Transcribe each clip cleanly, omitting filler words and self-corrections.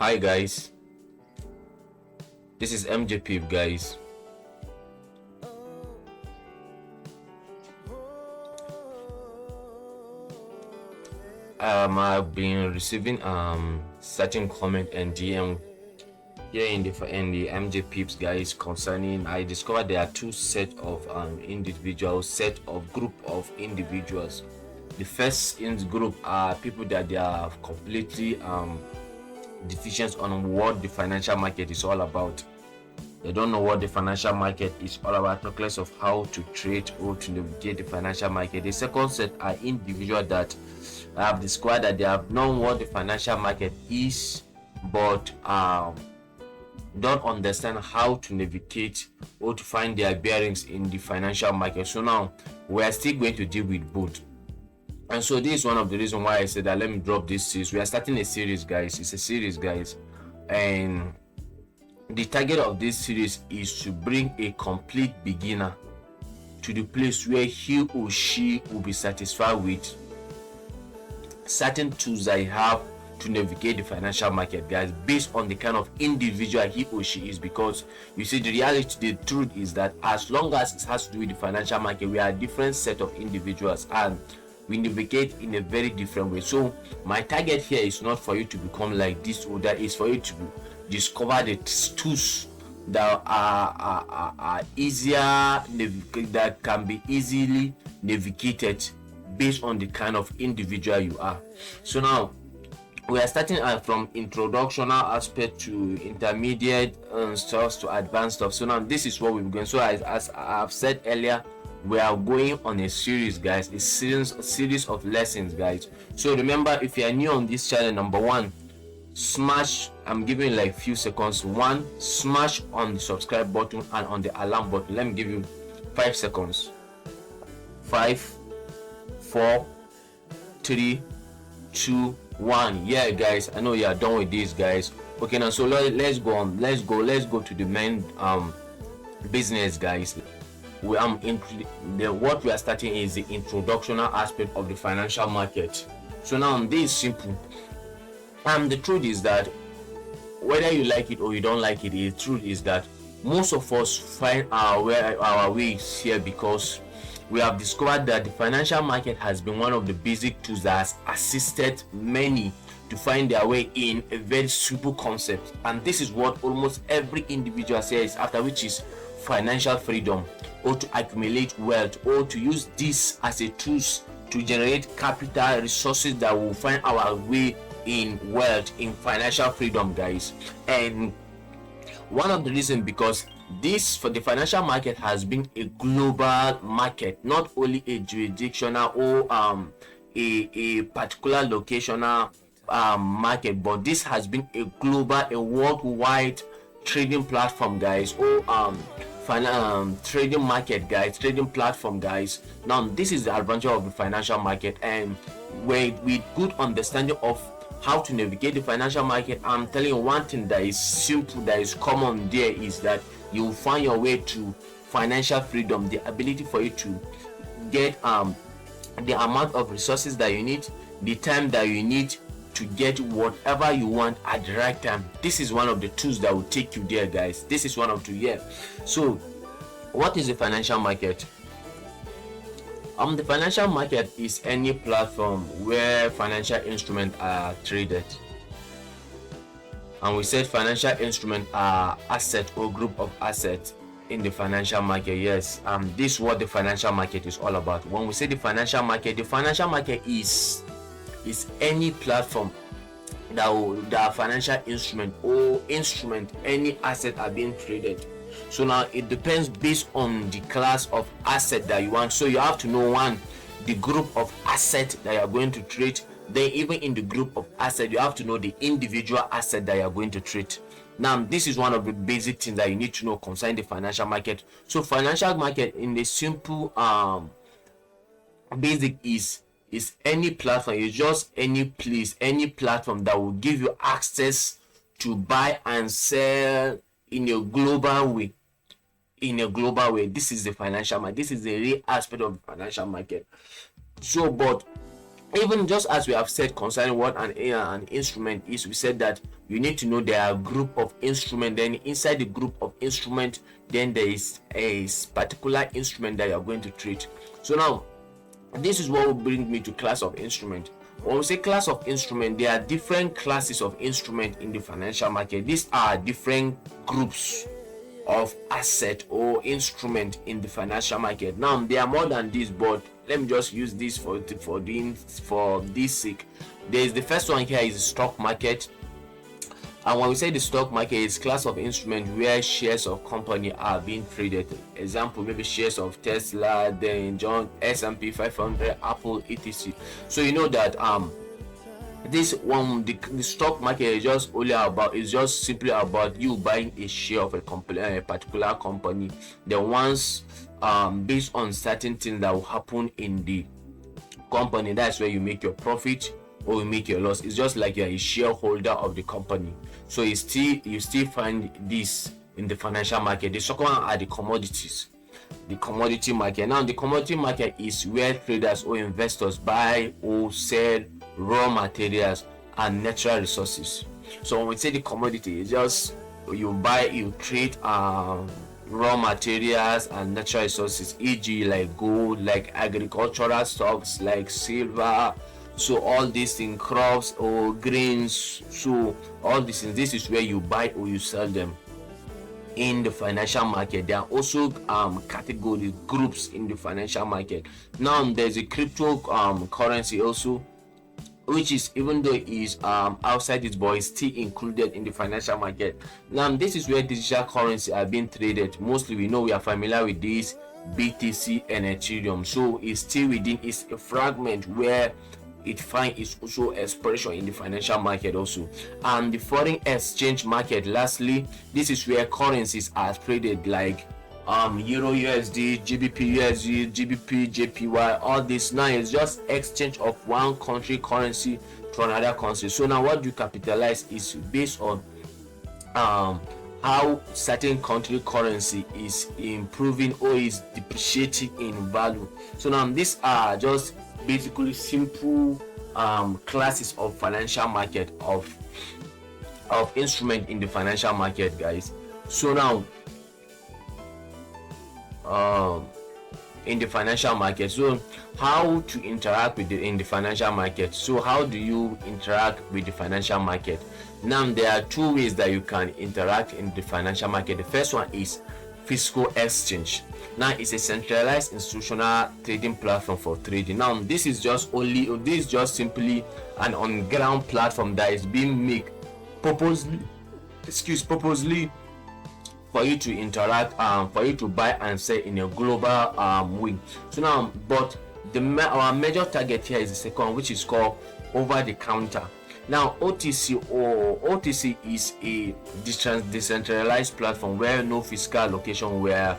Hi guys, this is MJ Peep guys. I've been receiving certain comment and DM here in the MJ Peeps guys concerning. I discovered there are two set of group of individuals. The first in the group are people that they are completely deficient on what the financial market is all about. They don't know what the financial market is all about, talk less of how to trade or to navigate the financial market. The second set are individuals that have discovered that they have known what the financial market is, but don't understand how to navigate or to find their bearings in the financial market. So now we are still going to deal with both. And so this is one of the reasons why I said that let me drop this series. We are starting a series, guys. It's a series, guys, and the target of this series is to bring a complete beginner to the place where he or she will be satisfied with certain tools that you have to navigate the financial market, guys, based on the kind of individual he or she is. Because you see, the reality, the truth is that as long as it has to do with the financial market, we are a different set of individuals and we navigate in a very different way. So my target here is not for you to become like this or that, is for you to discover the tools that are easier, that can be easily navigated based on the kind of individual you are. So now we are starting from introductional aspect to intermediate stuff to advanced stuff. So now this is what we're going. So as I've said earlier, we are going on a series, guys, a series of lessons, guys. So remember, if you are new on this channel, number one, smash, I'm giving like few seconds. One, smash on the subscribe button and on the alarm button. Let me give you 5 seconds. 5, 4, 3, 2, 1. Yeah, guys, I know you are done with this, guys. Okay, now so let's go on. Let's go to the main business, guys. What we are starting is the introductional aspect of the financial market. So now this is simple. The truth is that whether you like it or you don't like it, the truth is that most of us find our ways here because we have discovered that the financial market has been one of the basic tools that has assisted many to find their way in a very simple concept. And this is what almost every individual says after, which is financial freedom, or to accumulate wealth, or to use this as a tool to generate capital resources that will find our way in wealth, in financial freedom, guys. And one of the reasons, because this for the financial market has been a global market, not only a jurisdictional or a particular locational market, but this has been a global, a worldwide trading platform, guys, or trading market, guys, trading platform, guys. Now this is the advantage of the financial market, and with good understanding of how to navigate the financial market, I'm telling you one thing that is simple, that is common there, is that you will find your way to financial freedom, the ability for you to get the amount of resources that you need, the time that you need to get whatever you want at the right time. This is one of the tools that will take you there, guys. This is one of the, yeah. So what is the financial market? The financial market is any platform where financial instruments are traded. And we said financial instruments are asset or group of assets in the financial market. Yes, this is what the financial market is all about. When we say the financial market is any platform that financial instrument or any asset are being traded. So now it depends based on the class of asset that you want. So you have to know, one, the group of asset that you are going to trade. Then even in the group of asset, you have to know the individual asset that you are going to trade. Now this is one of the basic things that you need to know concerning the financial market. So financial market in the simple basic is any platform. It's just any place, any platform that will give you access to buy and sell in a global way. This is the financial market. This is the real aspect of the financial market. So but Even just as we have said concerning what an instrument is, we said that you need to know there are a group of instrument, then inside the group of instrument, then there is a particular instrument that you are going to treat. So now this is what will bring me to class of instrument. When we say class of instrument, there are different classes of instrument in the financial market. These are different groups of asset or instrument in the financial market. Now there are more than this, but let me just use this for this sake. There is the first one here is the stock market. And when we say the stock market, is class of instrument where shares of company are being traded. Example, maybe shares of Tesla, then John S&P 500, Apple, etc. So you know that this one, the stock market is just only about, is just simply about you buying a share of a company, a particular company. Then once based on certain things that will happen in the company, that's where you make your profit or you make your loss. It's just like you're a shareholder of the company. So you still find this in the financial market. The second one are the commodities. The commodity market. Now the commodity market is where traders or investors buy or sell raw materials and natural resources. So when we say the commodity, it's just you buy, you trade raw materials and natural resources, e.g. like gold, like agricultural stocks, like silver. So all these things, crops or grains, so all these things, this is where you buy or you sell them in the financial market. There are also categories, groups in the financial market. Now there's a crypto currency also, which is, even though it is outside it, but it's still included in the financial market. Now this is where digital currency are being traded. Mostly we know, we are familiar with this BTC and Ethereum. So it's still within, it's a fragment where it finds its also expression in the financial market also. And the foreign exchange market, lastly, this is where currencies are traded, like Euro USD, GBP USD, GBP JPY. All this now is just exchange of one country currency to another country. So now what you capitalize is based on how certain country currency is improving or is depreciating in value. So now these are just basically simple classes of financial market, of instrument in the financial market, guys. So now in the financial market, so how to interact with in the financial market. So how do you interact with the financial market? Now there are two ways that you can interact in the financial market. The first one is physical exchange. Now it's a centralized institutional trading platform for trading. Now this is just simply an on-ground platform that is being made purposely for you to interact, for you to buy and sell in a global way. So now, but our major target here is the second, which is called over the counter. Now OTC is a decentralized platform where no physical location, where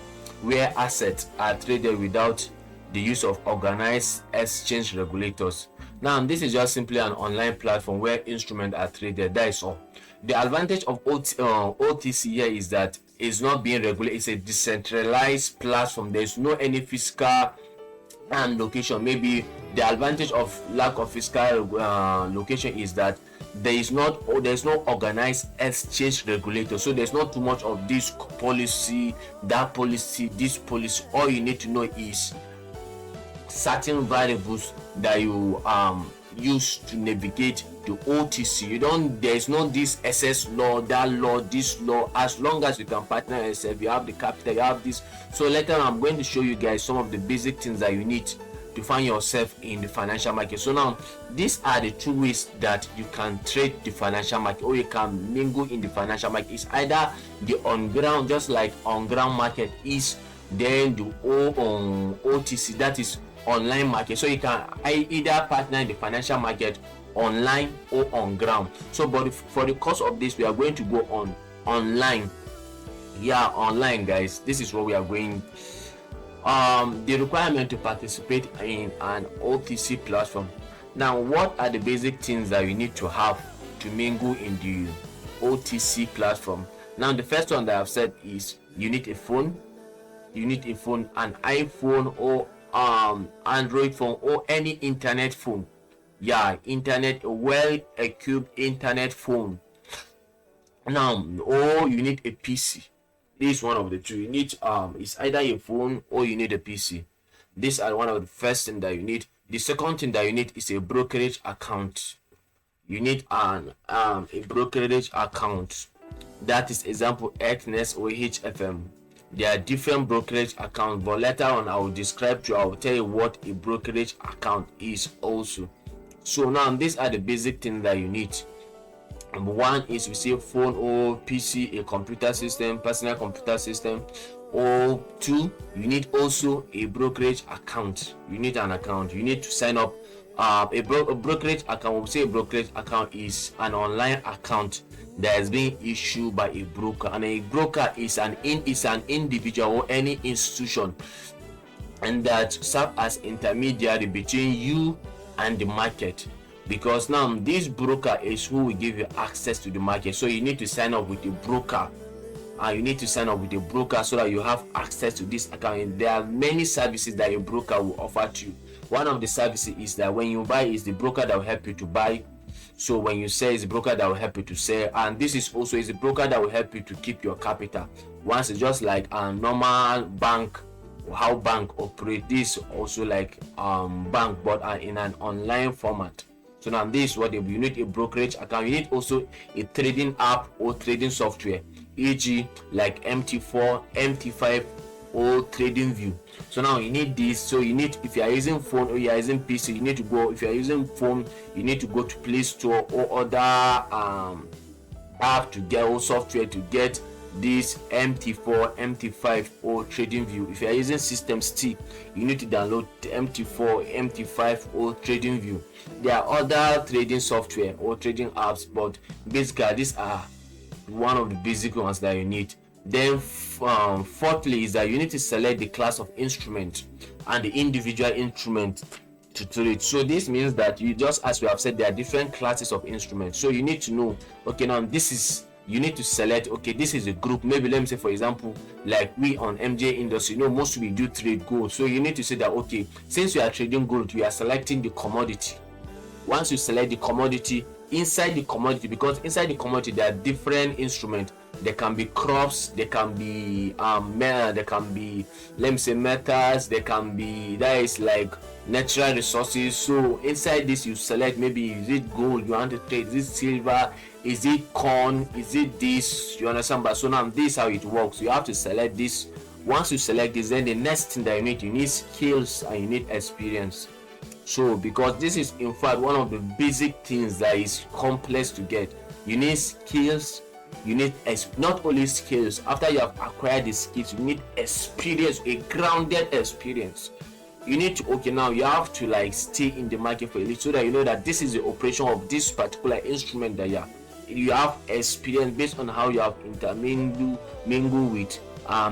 assets are traded without the use of organized exchange regulators. Now this is just simply an online platform where instruments are traded. That is all. The advantage of OTC here is that it's not being regulated. It's a decentralized platform. There's no any physical and location. Maybe the advantage of lack of physical location is that there's no organized exchange regulator. So there's not too much of this policy, that policy, this policy. All you need to know is certain variables that you use to navigate the OTC. There's no this SS law, that law, this law. As long as you can partner yourself, you have the capital, you have this. So later I'm going to show you guys some of the basic things that you need to find yourself in the financial market. So now these are the two ways that you can trade the financial market, or you can mingle in the financial market. It's either the on ground, just like on ground market is, then the OTC, that is online market. So you can either partner in the financial market online or on ground. So but for the course of this, we are going to go on online. Yeah, online, guys. This is what we are going. The requirement to participate in an OTC platform. Now, what are the basic things that you need to have to mingle in the OTC platform? Now, the first one that I've said is you need a phone. You need a phone, an iPhone or Android phone or any internet phone. internet, a well equipped internet phone. Now, or you need a PC. This is one of the two. You need it's either a phone or you need a PC. These are one of the first thing that you need. The second thing that you need is a brokerage account. You need a brokerage account. That is example Xnest or HFM. There are different brokerage accounts, but later on I will describe to you, I will tell you what a brokerage account is also. So now these are the basic things that you need. Number one is we say phone or PC, a computer system, personal computer system. Or two, you need also a brokerage account. You need an account. You need to sign up. A brokerage account. We say a brokerage account is an online account that is being issued by a broker, and a broker is an individual or any institution, and that serve as intermediary between you and the market. Because now this broker is who will give you access to the market, so you need to sign up with a broker. You need to sign up with a broker so that you have access to this account. And there are many services that a broker will offer to you. One of the services is that when you buy, is the broker that will help you to buy. So when you sell, it's the broker that will help you to sell. And this is also is the broker that will help you to keep your capital. Once it's just like a normal bank, how bank operate. This also like bank, but in an online format. So now this is what you need: a brokerage account. You need also a trading app or trading software, e.g. like MT4, MT5 or trading view. So now you need this. So you need, if you are using phone or you are using PC, you need to go, if you are using phone, you need to go to Play Store or other app to get, or software to get this MT4, MT5 or trading view. If you are using system stick, you need to download the MT4, MT5 or trading view. There are other trading software or trading apps, but basically these are one of the basic ones that you need. Then fourthly is that you need to select the class of instrument and the individual instrument to trade. So this means that you, just as we have said, there are different classes of instruments. So you need to know, okay, now this is, you need to select, okay, this is a group. Maybe let me say, for example, like we on MJ industry, most we do trade gold. So you need to say that, okay, since we are trading gold, we are selecting the commodity. Once you select the commodity, inside the commodity, because inside the commodity there are different instruments. There can be crops, there can be there can be, let me say, metals, there can be, that is like natural resources. So inside this you select, maybe is it gold you want to trade, is it silver, is it corn, is it this, you understand? But so now this is how it works. You have to select this. Once you select this, then the next thing that you need skills and you need experience. So because this is in fact one of the basic things that is complex to get. You need skills, you need not only skills. After you have acquired the skills, you need experience, a grounded experience. You need to, okay, now you have to like stay in the market for a little, so that you know that this is the operation of this particular instrument that you have experience based on how you have mingle with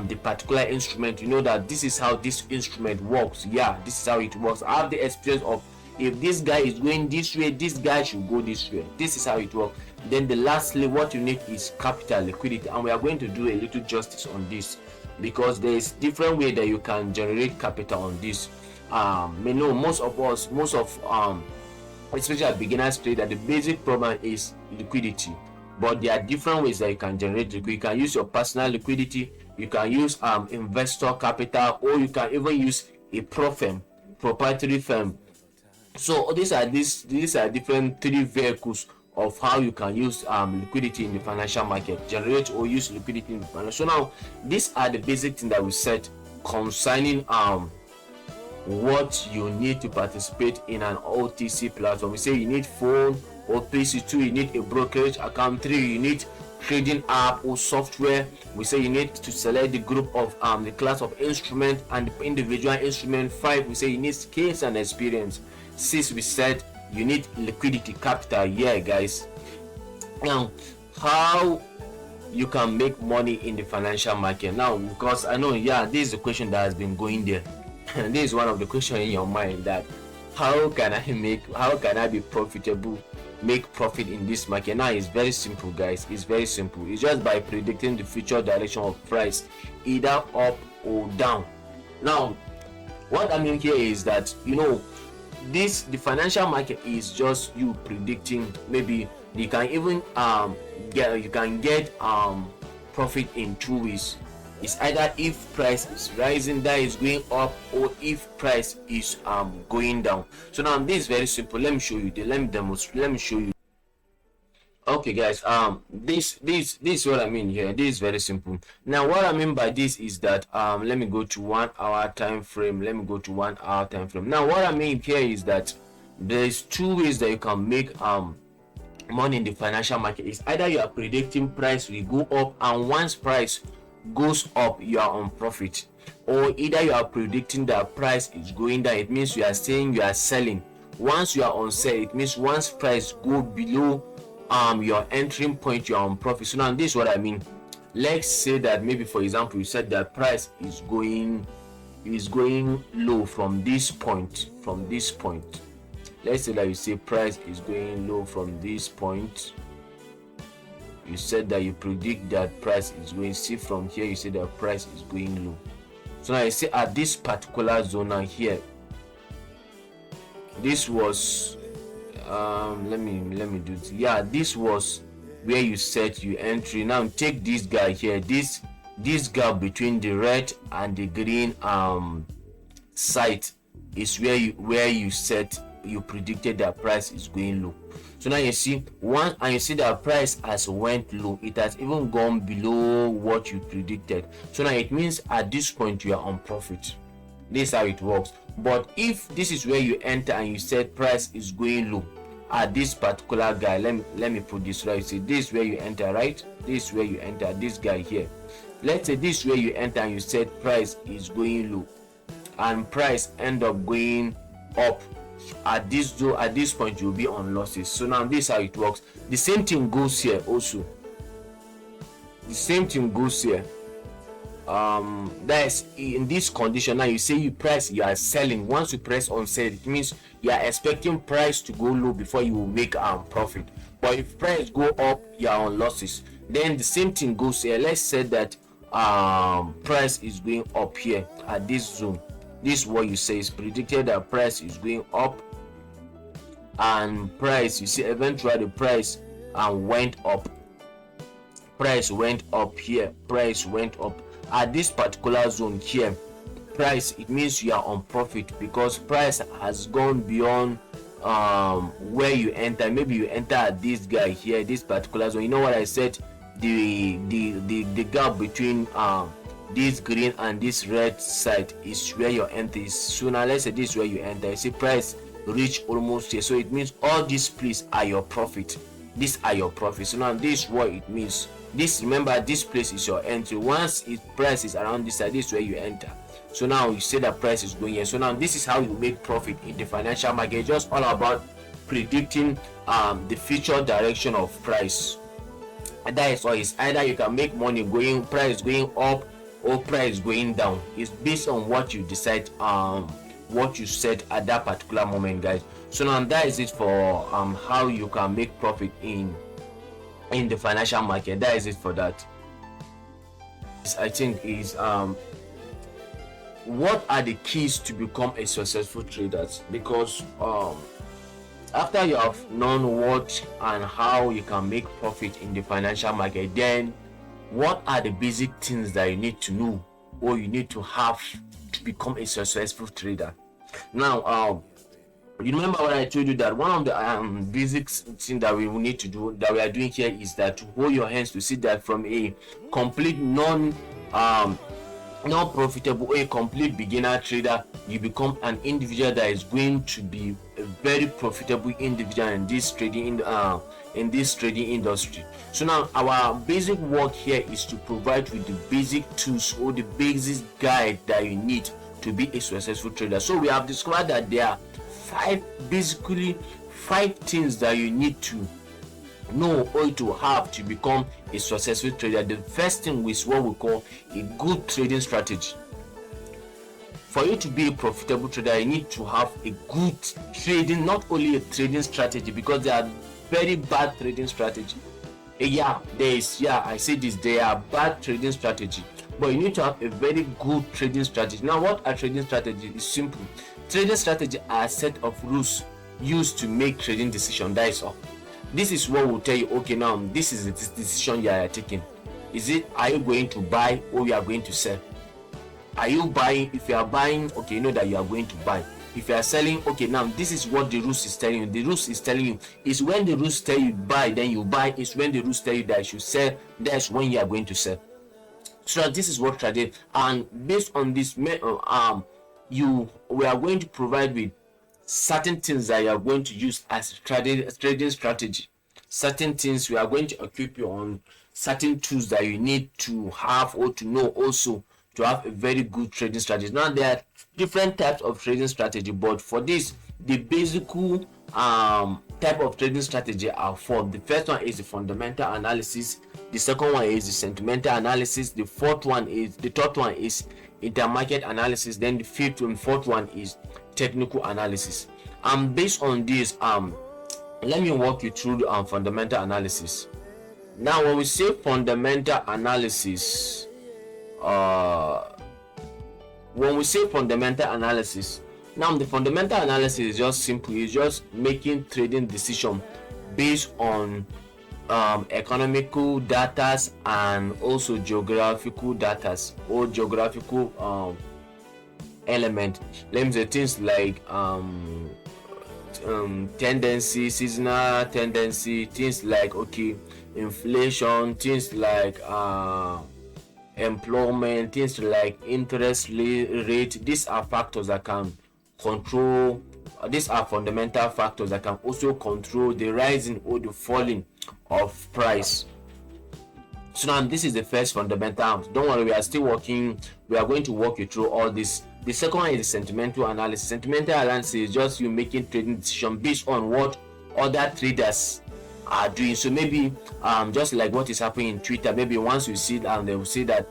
the particular instrument. You know that this is how this instrument works. This is how it works. I have the experience of, if this guy is going this way, this guy should go this way. This is how it works. Then the lastly, what you need is capital, liquidity, and we are going to do a little justice on this, because there is different way that you can generate capital on this. Most of especially beginners trader, the basic problem is liquidity. But there are different ways that you can generate liquidity. You can use your personal liquidity, you can use investor capital, or you can even use a proprietary firm. So these are different three vehicles of how you can use liquidity in the financial market, generate or use liquidity in the financial. So now these are the basic things that we said concerning what you need to participate in an OTC platform. We say you need phone or PC. 2, you need a brokerage account. 3, you need trading app or software. We say you need to select the group of the class of instrument and the individual instrument. 5, we say you need skills and experience. 6, we said you need liquidity, capital. Guys, now how you can make money in the financial market. Now, because I know this is the question that has been going there. And this is one of the questions in your mind, that how can I be profitable, make profit in this market? Now it's very simple, guys. It's very simple. It's just by predicting the future direction of price, either up or down. Now what I mean here is that the financial market is just you predicting. Maybe you can even get profit in two ways. It's either if price is rising, that is going up, or if price is going down. So now this is very simple. Let me show you. Let me demonstrate. Let me show you. Okay guys, this is what I mean here. This is very simple. Now what I mean by this is that let me go to 1 hour time frame. Let me go to 1 hour time frame. Now what I mean here is that there's two ways that you can make money in the financial market. Is either you are predicting price will go up, and once price goes up you are on profit, or either you are predicting that price is going down. It means you are saying you are selling. Once you are on sale, it means once price go below your entering point, you are on profit. So now this is what I mean. Let's say that maybe for example you said that price is going low from this point. Let's say that you say price is going low from this point. You said that you predict that price is going, see from here you say that price is going low. So now you say at this particular zone now here, this was let me do it. Yeah, this was where you set your entry. Now take this guy here, this gap between the red and the green site is where you set, you predicted that price is going low. So now you see one, and you see that price has went low. It has even gone below what you predicted. So now it means at this point you are on profit. This is how it works. But if this is where you enter and you said price is going low at this particular guy, let me put this right. See, this is where you enter, right? This is where you enter, this guy here. Let's say this is where you enter and you said price is going low, and price end up going up. At this point you'll be on losses. So now this is how it works. The same thing goes here also. The same thing goes here. That is in this condition. Now you say you are selling. Once you press on sale, it means you are expecting price to go low before you will make profit. But if price go up, you are on losses. Then the same thing goes here. Let's say that price is going up here at this zone. This is what you say is predicted that price is going up, and price, you see eventually the price went up. Price went up here. Price went up at this particular zone here. Price, it means you are on profit because price has gone beyond where you enter. Maybe you enter at this guy here, this particular zone. You know what I said? The gap between this green and this red side is where your entry is. So now let's say this is where you enter. You see price reach almost here. So it means all these places are your profit. These are your profit. So now this is what it means. This, remember, this place is your entry. Once its price is around this side, this is where you enter. So now you say that price is going here. So now this is how you make profit in the financial market. It's just all about predicting the future direction of price. And that is all. It's either you can make money going price going up or price going down. It's based on what you decide, what you said at that particular moment, guys. So now that is it for how you can make profit in the financial market. That is it for that. I think is what are the keys to become a successful trader? Because after you have known what and how you can make profit in the financial market, then what are the basic things that you need to know or you need to have to become a successful trader? Now you remember what I told you, that one of the basic thing that we will need to do, that we are doing here, is that to hold your hands, to see that from a complete non-profitable or a complete beginner trader, you become an individual that is going to be a very profitable individual in this trading industry. So now our basic work here is to provide with the basic tools or the basic guide that you need to be a successful trader. So we have discovered that there are five things that you need to know or to have to become a successful trader. The first thing is what we call a good trading strategy. For you to be a profitable trader, you need to have a good trading, not only a trading strategy, because there are very bad trading strategy. I say this, there are bad trading strategy, but you need to have a very good trading strategy. Now what a trading strategy is simple. Trading strategy are a set of rules used to make trading decision. That is all. This is what will tell you, okay, now this is the decision you are taking. Is it, are you going to buy or you are going to sell? Are you buying? If you are buying, okay, you know that you are going to buy. If you are selling, okay, now this is what the rules is telling you. The rules is telling you is when the rules tell you buy, then you buy. Is when the rules tell you that you should sell, that's when you are going to sell. So this is what trading, and based on this, we are going to provide with certain things that you are going to use as trading strategy. Certain things we are going to equip you on, certain tools that you need to have or to know also to have a very good trading strategy. Now there are different types of trading strategy, but for this, the basic type of trading strategy are four. The first one is the fundamental analysis, the second one is the sentimental analysis, the third one is intermarket analysis, then the fourth one is technical analysis. And based on this, let me walk you through the fundamental analysis. Now when we say fundamental analysis, now the fundamental analysis is just simple. It's just making trading decision based on economical data and also geographical data or geographical element. Let me say things like tendency, seasonal tendency, things like inflation, things like employment, things like interest rate. These are factors that can control, these are fundamental factors that can also control the rising or the falling of price. So now this is the first fundamental. Don't worry, we are still working. We are going to walk you through all this. The second one is the sentimental analysis. Sentimental analysis is just you making trading decision based on what other traders are doing. So maybe just like what is happening in Twitter, maybe once you see that, they will say that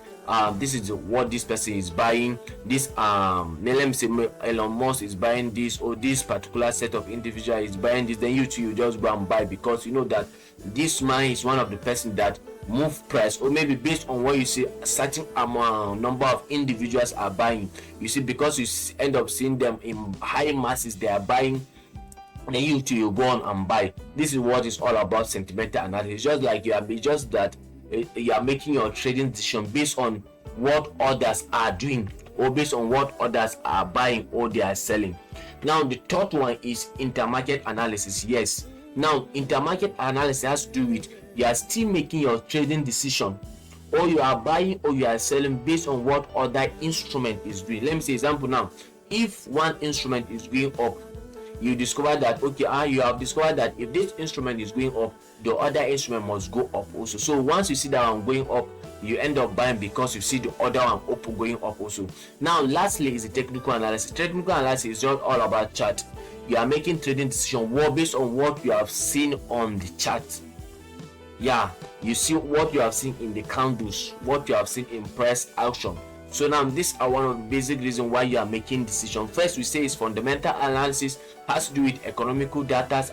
this is what this person is buying. This let me say Elon Musk is buying this, or this particular set of individual is buying this, then you just go and buy, because you know that this man is one of the person that move price. Or maybe based on what you see, a certain number of individuals are buying, you see, because you end up seeing them in high masses, they are buying, then you go on and buy. This is what is all about sentimental analysis. Just like you are making your trading decision based on what others are doing, or based on what others are buying or they are selling. Now the third one is intermarket analysis. Yes, now intermarket analysis has to do with you are still making your trading decision, or you are buying or you are selling based on what other instrument is doing. Let me say example now. If one instrument is going up, you discover that you have discovered that if this instrument is going up, the other instrument must go up also. So once you see that one going up, you end up buying because you see the other one going up also. Now lastly is the technical analysis. Technical analysis is just all about chart. You are making trading decision based on what you have seen on the chart. Yeah, you see what you have seen in the candles, what you have seen in price action. So now these are one of the basic reasons why you are making decision. First, we say is fundamental analysis, has to do with economical data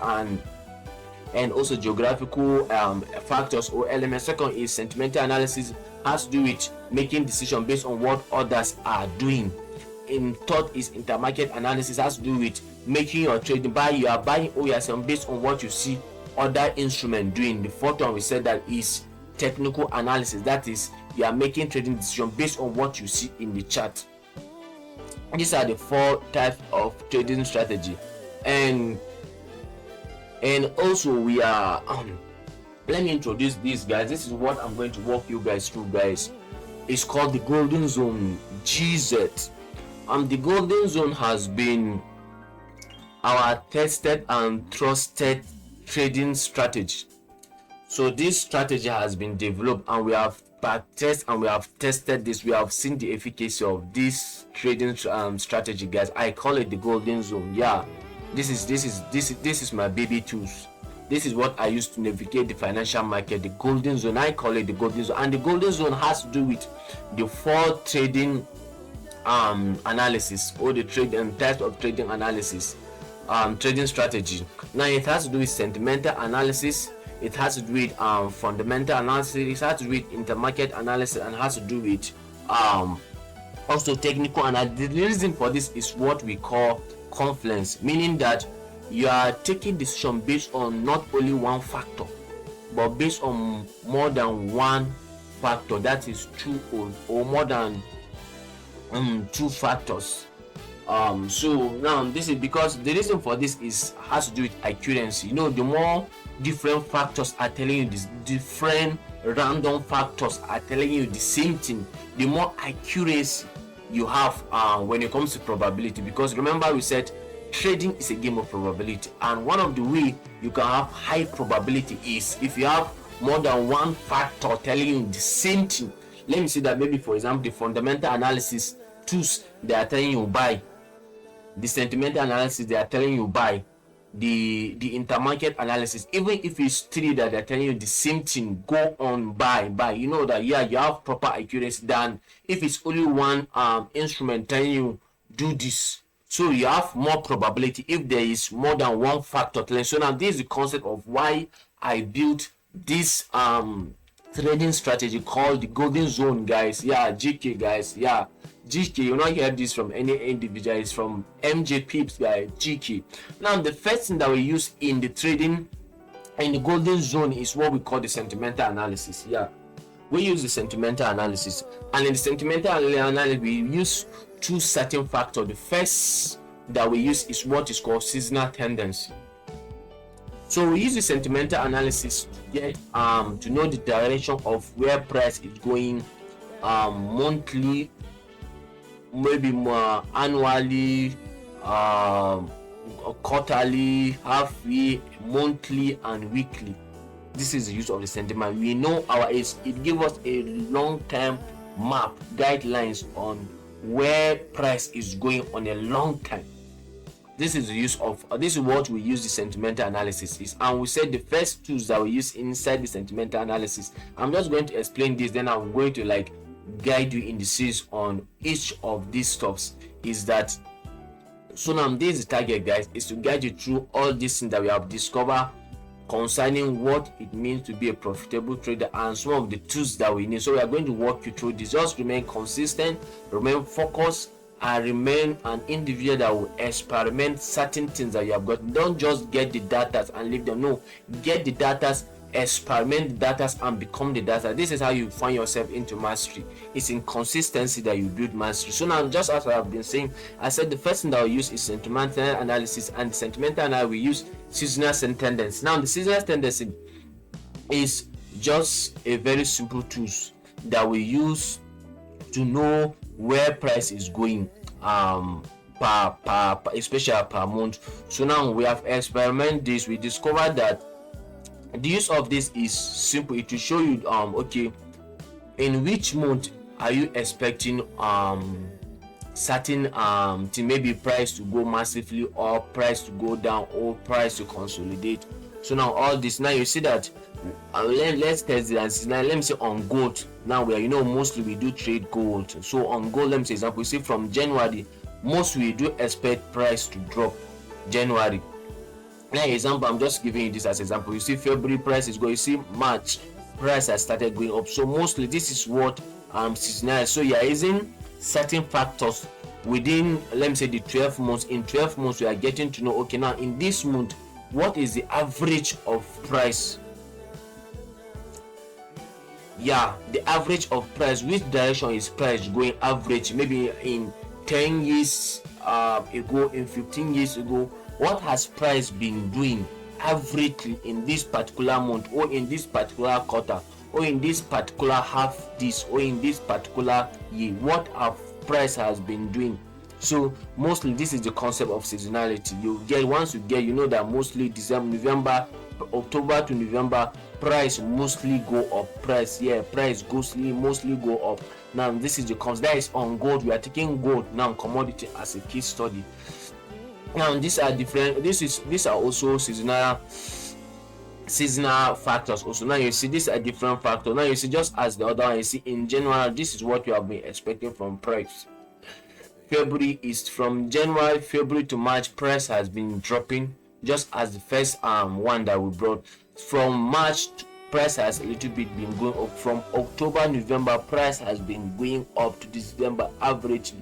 and also geographical factors or elements. Second is sentimental analysis, has to do with making decision based on what others are doing. In third is intermarket analysis, has to do with making your trading you are buying or you are selling based on what you see other instrument doing. The fourth one we said that is technical analysis, that is you are making trading decision based on what you see in the chart. These are the four types of trading strategy, and also we are let me introduce these guys. This is what I'm going to walk you guys through, guys. It's called the golden zone, GZ. The golden zone has been our tested and trusted trading strategy. So this strategy has been developed, and we have backtested and we have tested this. We have seen the efficacy of this trading strategy, guys. I call it the golden zone. Yeah, this is my baby tools. This is what I use to navigate the financial market. The golden zone, I call it the golden zone. And the golden zone has to do with the four trading analysis, or the trade and types of trading analysis, trading strategy. Now it has to do with sentimental analysis, it has to do with fundamental analysis, it has to do with intermarket analysis, and has to do with also technical analysis. The reason for this is what we call confluence, meaning that you are taking decision based on not only one factor but based on more than one factor, that is two or more than two factors. So now this is because the reason for this is has to do with accuracy. The more different factors are telling you this, different random factors are telling you the same thing, the more accuracy you have when it comes to probability. Because remember, we said trading is a game of probability, and one of the way you can have high probability is if you have more than one factor telling you the same thing. Let me say that maybe, for example, the fundamental analysis tools, they are telling you buy, the sentimental analysis, they are telling you buy, the intermarket analysis, even if it's three that they're telling you the same thing, go on buy, that you have proper accuracy than if it's only one instrument telling you do this. So you have more probability if there is more than one factor telling. So now this is the concept of why I built this trading strategy called the golden zone, guys. GK, guys. GK, you not hear this from any individual, it's from MJ Pips, guys. GK. Now the first thing that we use in the trading in the golden zone is what we call the sentimental analysis. We use the sentimental analysis, and in the sentimental analysis we use two certain factors. The first that we use is what is called seasonal tendency. So we use the sentimental analysis to get to know the direction of where price is going monthly, maybe more annually, quarterly, half-year, monthly, and weekly. This is the use of the sentiment. We know it gives us a long-term map, guidelines on where price is going on a long time. This is the use of this is what we use the sentimental analysis is, and we said the first tools that we use inside the sentimental analysis. I'm just going to explain this, then I'm going to guide you in the series on each of these stuffs. Is that so? Now this is the target, guys, is to guide you through all these things that we have discovered concerning what it means to be a profitable trader and some of the tools that we need. So we are going to walk you through this. Just remain consistent, remain focused, and remain an individual that will experiment certain things that you have got. Don't just get the data and leave them. No, get the data, experiment the data, and become the data. This is how you find yourself into mastery. It's in consistency that you build mastery. So now, just as I have been saying, I said the first thing that we use is sentimental analysis, and sentimental analysis we use seasonal tendency. Now the seasonal tendency is just a very simple tool that we use to know where price is going especially per month. So now we have experimented this. We discovered that the use of this is simple. It will show you okay, in which month are you expecting certain maybe price to go massively, or price to go down, or price to consolidate. So now all this, now you see that let's test it and see. Now let me say on gold, now where mostly we do trade gold. So on gold, let me say example, you see from January most we do expect price to drop. January, now example, I'm just giving you this as example. You see February price is going, you see March price has started going up. So mostly this is what seasonal. So you're using certain factors within, let me say, the 12 months. In 12 months we are getting to know, okay, now in this month what is the average of price. The average of price, which direction is price going average, maybe in 10 years ago, in 15 years ago, what has price been doing averagely in this particular month, or in this particular quarter, or in this particular half this, or in this particular year, what our price has been doing. So mostly this is the concept of seasonality. Once you get, that mostly December, November, October to November, price mostly go up. Price mostly go up. Now this is the concept that is on gold. We are taking gold now, commodity, as a case study. Now these are different. These are also seasonal factors also. Now you see these are different factors. Now you see, just as the other one, you see in general this is what you have been expecting from price. February is from January, February to March, price has been dropping, just as the first one that we brought. From March, price has a little bit been going up. From October, November, price has been going up to December averagely.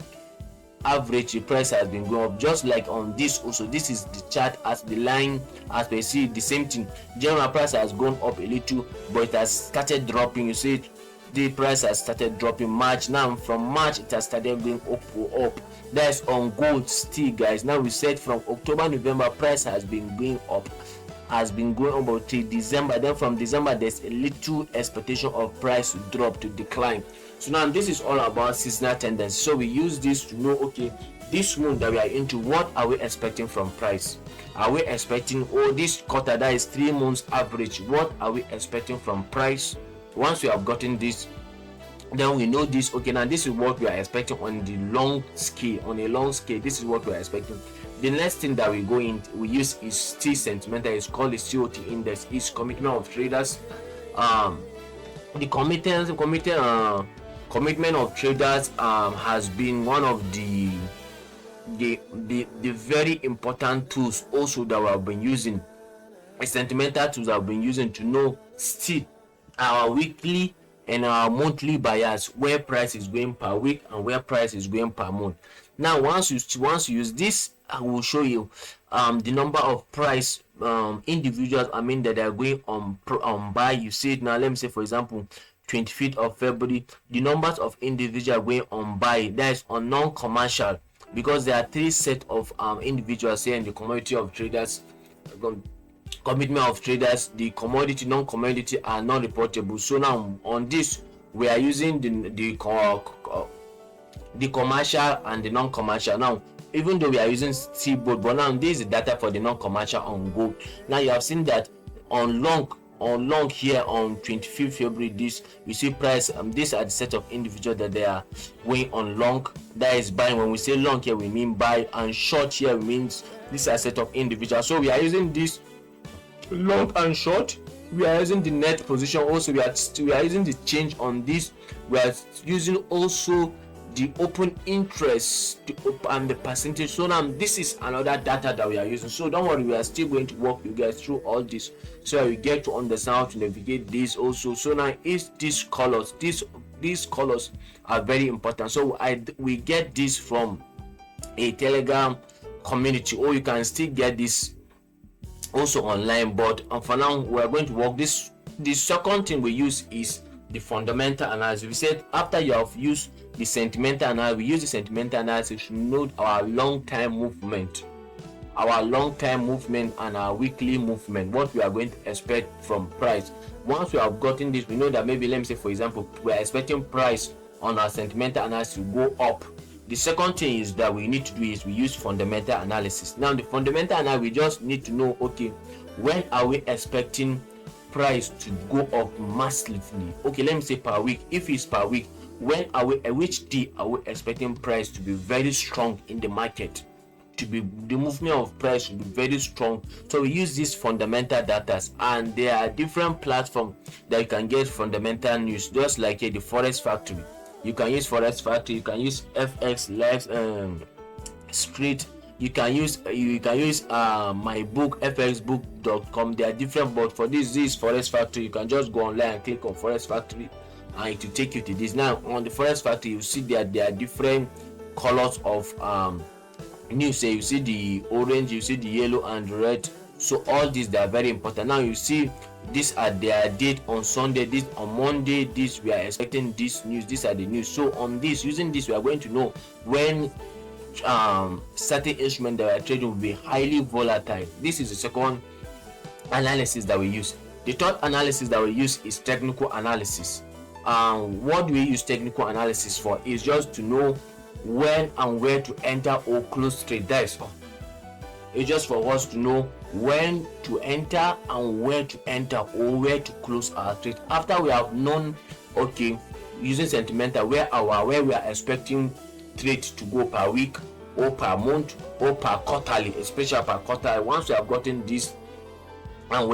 average the price has been going up, just like on this also. This is the chart as the line, as we see the same thing. General price has gone up a little, but it has started dropping. You see the price has started dropping March. Now from March it has started going up. That's on gold still, guys. Now we said from October, November price has been going up, about till December. Then from December there's a little expectation of price to drop, to decline. So now this is all about seasonal tendency. So we use this to know, okay, this month that we are into, what are we expecting from price? Are we expecting, this quarter, that is 3 months average, what are we expecting from price? Once we have gotten this, then we know this, okay, now this is what we are expecting on the long scale. On a long scale, this is what we are expecting. The next thing that we use is still sentimental. It's called the COT index. It's commitment of traders. The commitment of traders has been one of the very important tools also that we have been using. A sentimental tools I've been using to know still our weekly and our monthly bias, where price is going per week and where price is going per month. Now once you use this, I will show you the number of price individuals that are going on buy. You see it now. Let me say, for example, 25th of February, the numbers of individuals going on buy, that is on non-commercial, because there are 3 set of individuals here in the commodity of traders, commitment of traders. The commodity, non-commodity are not reportable. So now on this we are using the commercial and the non-commercial. Now even though we are using still both, but now this is the data for the non-commercial on gold. Now you have seen that on long here on 25th February, this you see price, these are the set of individuals that they are going on long, that is buying. When we say long here, we mean buy, and short here means these are set of individuals. So we are using this long and short. We are using the net position also. We are using the change on this. We are using also the open interest and the percentage. So now this is another data that we are using. So don't worry, we are still going to walk you guys through all this so you get to understand how to navigate this also. So now is these colors are very important. So we get this from a Telegram community, or you can still get this also online, but for now we are going to work this. The second thing we use is the fundamental analysis. We said after you have used the sentimental analysis, we use the sentimental analysis to note our long-term movement and our weekly movement, what we are going to expect from price. Once we have gotten this, we know that maybe, let me say for example, we are expecting price on our sentimental analysis to go up. The second thing is that we need to do is we use fundamental analysis. Now the fundamental analysis, we just need to know, okay, when are we expecting price to go up massively? Okay, let me say per week. If it's per week, which day are we expecting price to be very strong in the market, to be the movement of price to be very strong? So we use these fundamental data, and there are different platforms that you can get fundamental news, just like the forex factory. You can use forex factory, you can use FX Lex Street, you can use my book, fxbook.com. They are different, but for this forex factory, you can just go online and click on forex factory and it will take you to this. Now on the forex factory, you see that there are different colors of news. You see the orange, you see the yellow and red. So all these, they are very important. Now you see these are their date on Sunday, this on Monday, this we are expecting this news, these are the news. So on this, using this, we are going to know when certain instruments that we are trading will be highly volatile. This is the second analysis that we use. The third analysis that we use is technical analysis. What do we use technical analysis for? Is just to know when and where to enter or close trade. That is all. It's just for us to know when to enter and where to enter or where to close our trade. After we have known, okay, using sentimental, where we are expecting trade to go per week or per month or per quarterly, especially per quarter. Once we have gotten this and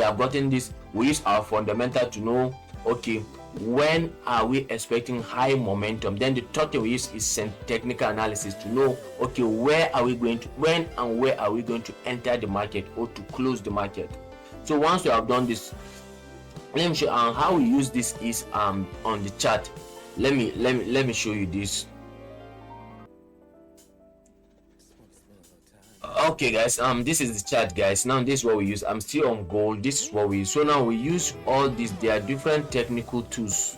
we use our fundamental to know, okay, when are we expecting high momentum. Then the third thing we use is technical analysis to know, okay, when and where are we going to enter the market or to close the market. So once we have done this, let me show you how we use this is on the chart. Let me show you this. Okay guys, this is the chart guys. Now this is what we use. I'm still on gold. This is what we use. So now we use all these. There are different technical tools.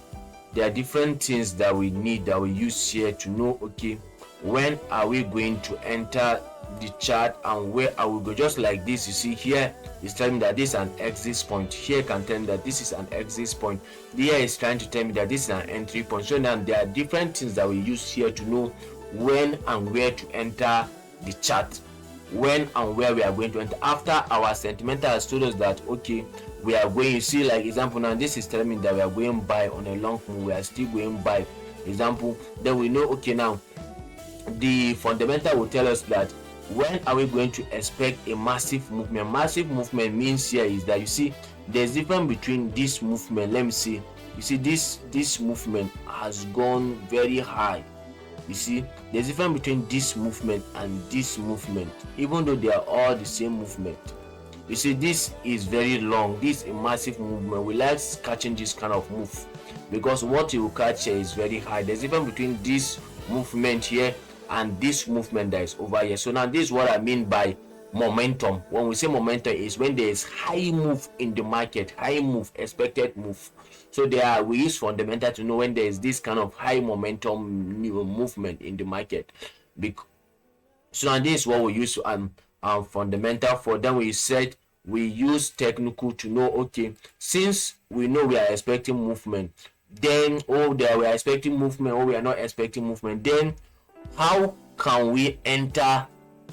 There are different things that we need, that we use here to know, okay, when are we going to enter the chart and where are we go. Just like this, you see here it's telling me that this is an exit point. Here can tell me that this is an exit point. Here is trying to tell me that this is an entry point. So now there are different things that we use here to know when and where to enter the chart, when and where we are going to enter. After our sentimental has told us that, okay, we are going, you see, like example, now this is telling me that we are going buy on a long move, we are still going buy, example. Then we know, okay, now the fundamental will tell us that when are we going to expect a massive movement. Massive movement means here is that, you see, there's difference between this movement. Let me see, you see, this movement has gone very high. You see, there's difference between this movement and this movement, even though they are all the same movement. You see, this is very long, this is a massive movement. We like catching this kind of move because what you will catch here is very high. There's difference between this movement here and this movement that is over here. So now this is what I mean by momentum. When we say momentum, is when there is high move in the market, high move, expected move. So there we use fundamental to know when there is this kind of high momentum new movement in the market. So now this is what we use fundamental for. Then we said we use technical to know, okay, since we know we are expecting movement, then there we are expecting movement or we are not expecting movement, then how can we enter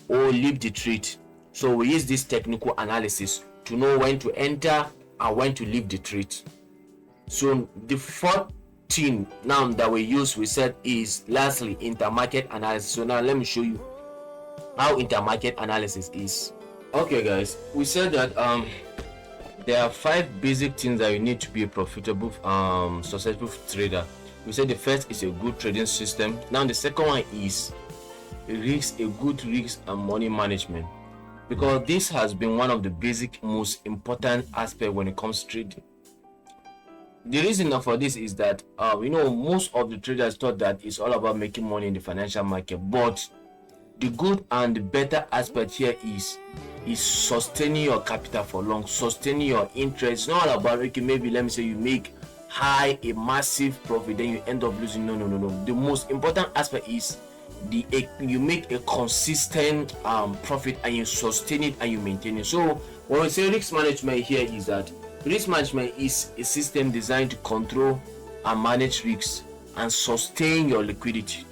or leave the trade? So we use this technical analysis to know when to enter and when to leave the trade. So the fourth thing now that we use, we said, is lastly intermarket analysis. So now let me show you how intermarket analysis is. Okay guys, we said that there are 5 basic things that you need to be a profitable successful trader. We said the first is a good trading system. Now the second one is a good risk and money management, because this has been one of the basic most important aspect when it comes to trading. The reason for this is that most of the traders thought that it's all about making money in the financial market, but the good and the better aspect here is sustaining your capital for long, sustaining your interest. It's not all about, okay, maybe let me say you make a massive profit, then you end up losing. No. The most important aspect is you make a consistent profit, and you sustain it and you maintain it. So when we say risk management here, is that risk management is a system designed to control and manage risks and sustain your liquidity.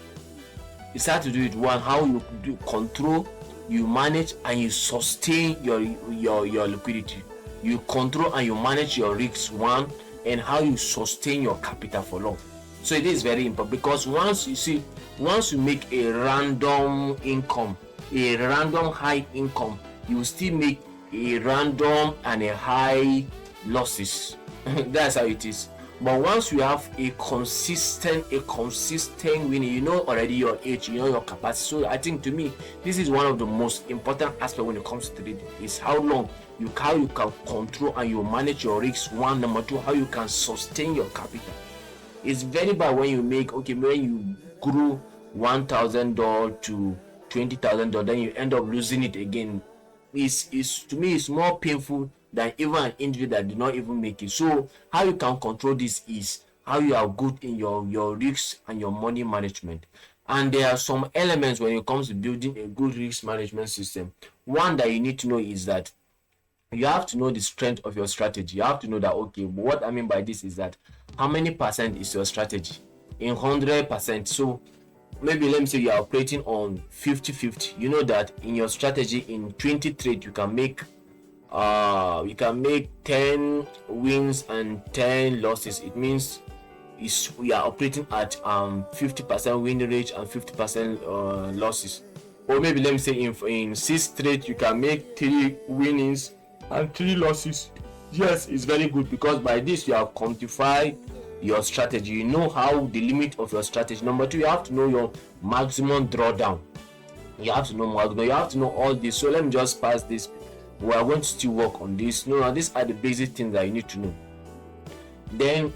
It has to do with one, how you do control, you manage and you sustain your liquidity. You control and you manage your risks, one, and how you sustain your capital for long. So it is very important, because once you make a random income, a random high income, you will still make a random and a high losses. That's how it is. But once you have a consistent winning, you know already your age, you know your capacity. So I think, to me, this is one of the most important aspects when it comes to trading, is how you can control and you manage your risks, one. Number two, how you can sustain your capital. It's very bad when you grew $1,000 to $20,000, then you end up losing it again. To me, it's more painful than even an individual that did not even make it. So how you can control this is how you are good in your risks and your money management. And there are some elements when it comes to building a good risk management system. One that you need to know is that you have to know the strength of your strategy. You have to know that, okay, what I mean by this is that how many percent is your strategy in 100%. So maybe let me say you are operating on 50-50. You know that in your strategy, in 20 trades, you can make 10 wins and 10 losses. It means we are operating at 50% win rate and 50% losses. Or maybe let me say in 6 trades, you can make 3 winnings and 3 losses. Yes, it's very good, because by this you have quantified your strategy. You know how the limit of your strategy. Number 2, you have to know your maximum drawdown. You have to know all this. So let me just pass this. We are going to still work on this. These are the basic things that you need to know. Then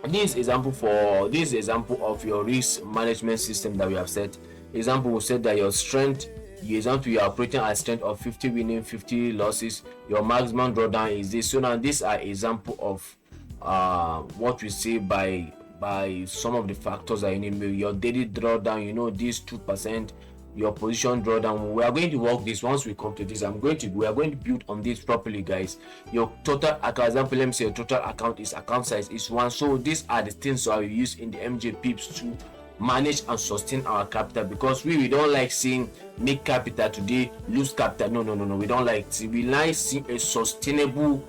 this example of your risk management system that we have set. Example, we said that your strength The example, you are operating at strength of 50 winning, 50 losses. Your maximum drawdown is this. So now these are example of what we say by some of the factors that you need. Your daily drawdown, you know, this 2%, your position drawdown. We are going to work this once we come to this. We are going to build on this properly, guys. Your total account, example, let me say your total account size is 1. So these are the things that we use in the MJ pips to manage and sustain our capital, because we don't like seeing make capital today, lose capital. No, we don't like it. We like seeing a sustainable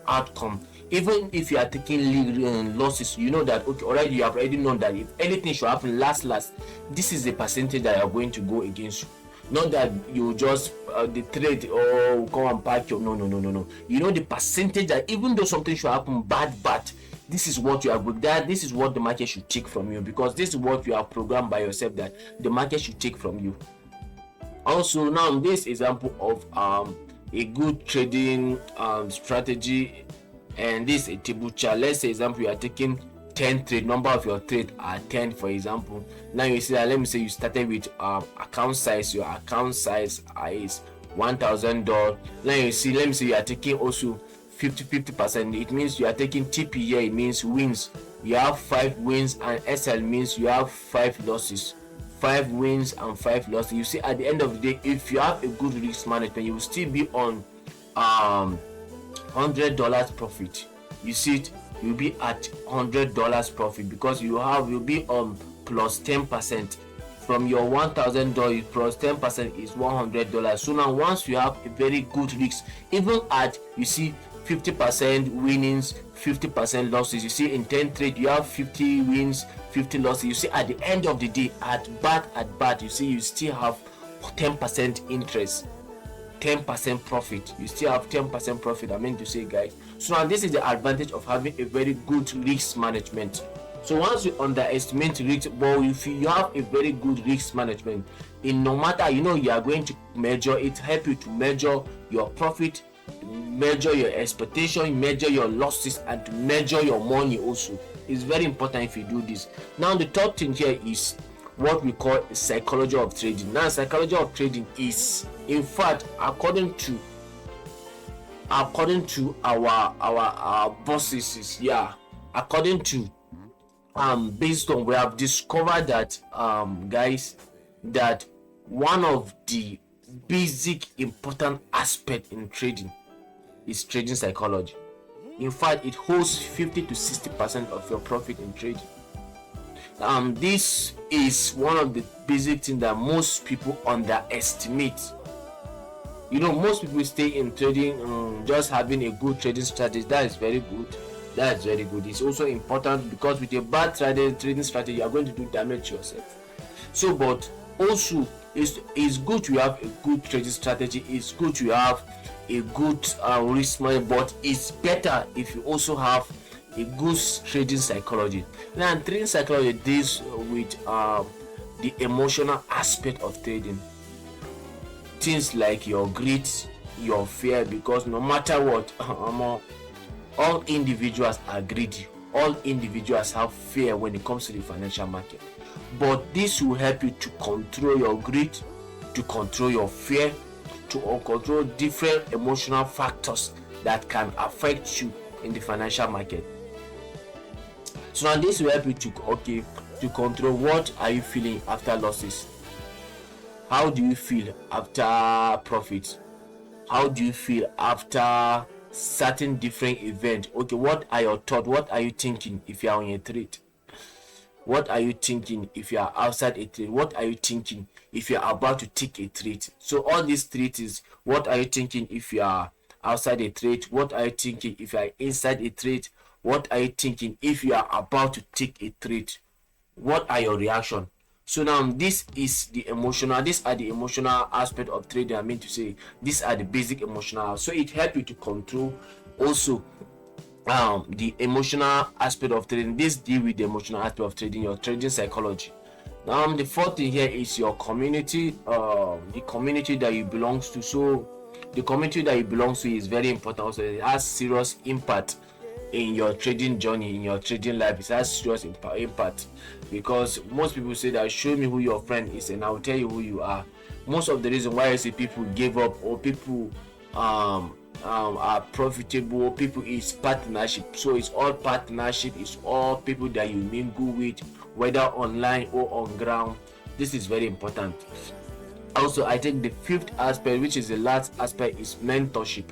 outcome. Even if you are taking losses, you know that okay, already you have already known that if anything should happen, last this is the percentage that you are going to go against you. Not that you just the trade or come and pack your no. You know the percentage that even though something should happen bad, this is what you are good at. This is what the market should take from you, because this is what you have programmed by yourself that the market should take from you. Also, now this example of a good trading strategy, and this a table chart. Let's say example, you are taking 10 trade, number of your trade are 10, for example. Now you see that, let me say you started with account size. Your account size is $1,000. Now you see, let me say you are taking also 50%. It means you are taking TP here. It means wins. You have 5 wins, and SL means you have 5 losses. 5 wins and 5 losses. You see, at the end of the day, if you have a good risk management, you will still be on $100 profit. You see it, you'll be at $100 profit, because you'll be on plus 10% from your $1,000. Plus 10% is $100. So now once you have a very good risk, even at, you see, 50% winnings, 50% losses, you see in 10 trade you have 50 wins, 50 losses. You see at the end of the day, at bad, you see you still have 10% interest, 10% profit. You still have 10% profit, I mean to say, guys. So now this is the advantage of having a very good risk management. So once you underestimate risk, but if you have a very good risk management, in no matter, you know, you are going to measure it, help you to measure your profit, measure your expectation, measure your losses, and to measure your money also. It's very important if you do this. Now the third thing here is what we call psychology of trading. Now psychology of trading is, in fact, according to our bosses, according to based on, we have discovered that guys, that one of the basic important aspect in trading is trading psychology. In fact, it holds 50 to 60% of your profit in trading. This is one of the basic things that most people underestimate. You know, most people stay in trading just having a good trading strategy. That is very good. It's also important, because with a bad trading strategy, you are going to do damage to yourself. So, but also it's good to have a good trading strategy. It's good to have a good risk management, but it's better if you also have a good trading psychology. Now, trading psychology deals with the emotional aspect of trading. Things like your greed, your fear, because no matter what, all individuals are greedy. All individuals have fear when it comes to the financial market. But this will help you to control your greed, to control your fear, to control different emotional factors that can affect you in the financial market. So now this will help you to control what are you feeling after losses. How do you feel after profits? How do you feel after certain different events? Okay, what are your thoughts? What are you thinking if you are on a trade? What are you thinking if you are outside a trade? What are you thinking if you are about to take a trade? So all these trades is, what are you thinking if you are outside a trade? What are you thinking if you are inside a trade? What are you thinking if you are about to take a trade? What are your reaction? So now these are the emotional aspect of trading. I mean to say, these are the basic emotional. So it helps you to control also the emotional aspect of trading. This deal with the emotional aspect of trading, your trading psychology. Now the fourth thing here is your community, the community that you belong to. So the community that you belong to is very important also. It has serious impact in your trading journey, in your trading life. It has serious impact, because most people say that show me who your friend is and I'll tell you who you are. Most of the reason why I see people give up, or people are profitable, or people is partnership. So it's all partnership, it's all people that you mingle with, whether online or on ground. This is very important. Also, I think the fifth aspect, which is the last aspect, is mentorship.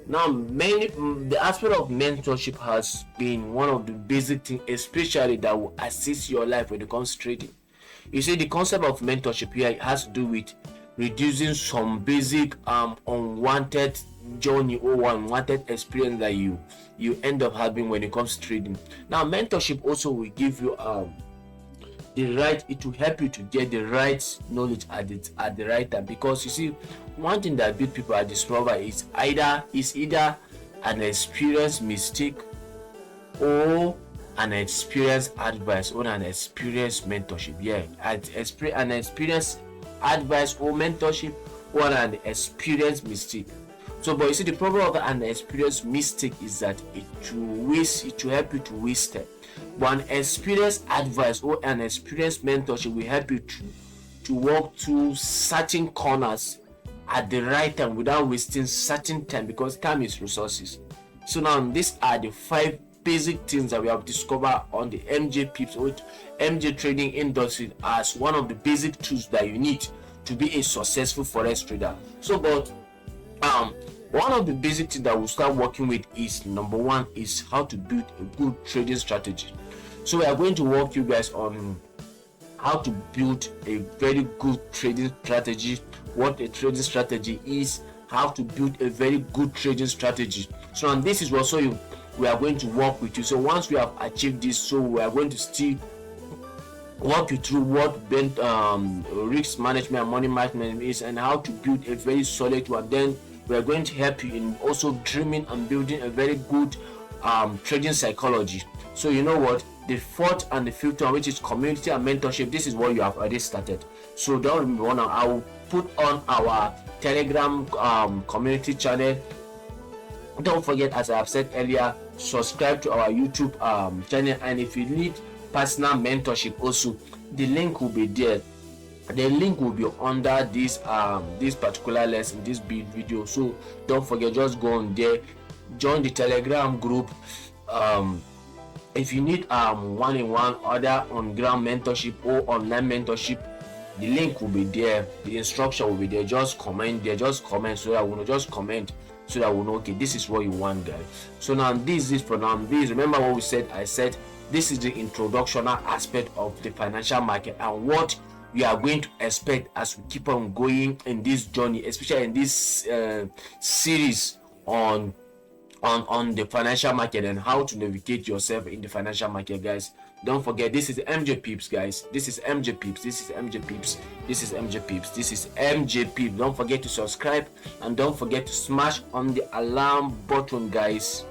Now, the aspect of mentorship has been one of the basic things, especially that will assist your life when it comes to trading. You see, the concept of mentorship here has to do with reducing some basic unwanted journey or unwanted experience that you end up having when it comes to trading. Now, mentorship also will give you the right, it will help you to get the right knowledge at the right time. Because you see, one thing that big people are discover is either an experienced mistake, or an experienced advice, or an experienced mentorship. Yeah, an experienced advice or mentorship, or an experienced mistake. So, but you see, the problem of an experienced mistake is that it will help you to waste it. But an experienced advice or an experienced mentorship will help you to walk through certain corners at the right time without wasting certain time, because time is resources. So now these are the 5 basic things that we have discovered on the MJ Pips or MJ trading industry as one of the basic tools that you need to be a successful forex trader. So, but one of the basic things that we'll start working with is, number 1 is how to build a good trading strategy. So we are going to walk you guys on how to build a very good trading strategy, what a trading strategy is, how to build a very good trading strategy. So, and this is what we are going to work with you. So once we have achieved this, so we are going to still walk you through what risk management and money management is, and how to build a very solid one. Then we are going to help you in also dreaming and building a very good trading psychology. So you know what, the 4th and the 5th one, which is community and mentorship, this is what you have already started. So don't remember, now I will put on our Telegram community channel. Don't forget, as I have said earlier, subscribe to our YouTube channel. And if you need personal mentorship also, the link will be there. The link will be under this particular lesson, this video. So don't forget, just go on there, join the Telegram group. If you need one-on-one other on ground mentorship or online mentorship, the link will be there, the instruction will be there. Just comment there, just comment, so that we know, just comment so that we know, okay, this is what you want, guys. So now this is for now. This, remember what we said, I said this is the introductional aspect of the financial market and what we are going to expect as we keep on going in this journey, especially in this series on the financial market and how to navigate yourself in the financial market, guys. Don't forget, this is MJ Pips, guys. This is MJ Pips. This is MJ Pips. This is MJ Pips. This is MJ Pips. Don't forget to subscribe, and don't forget to smash on the alarm button, guys.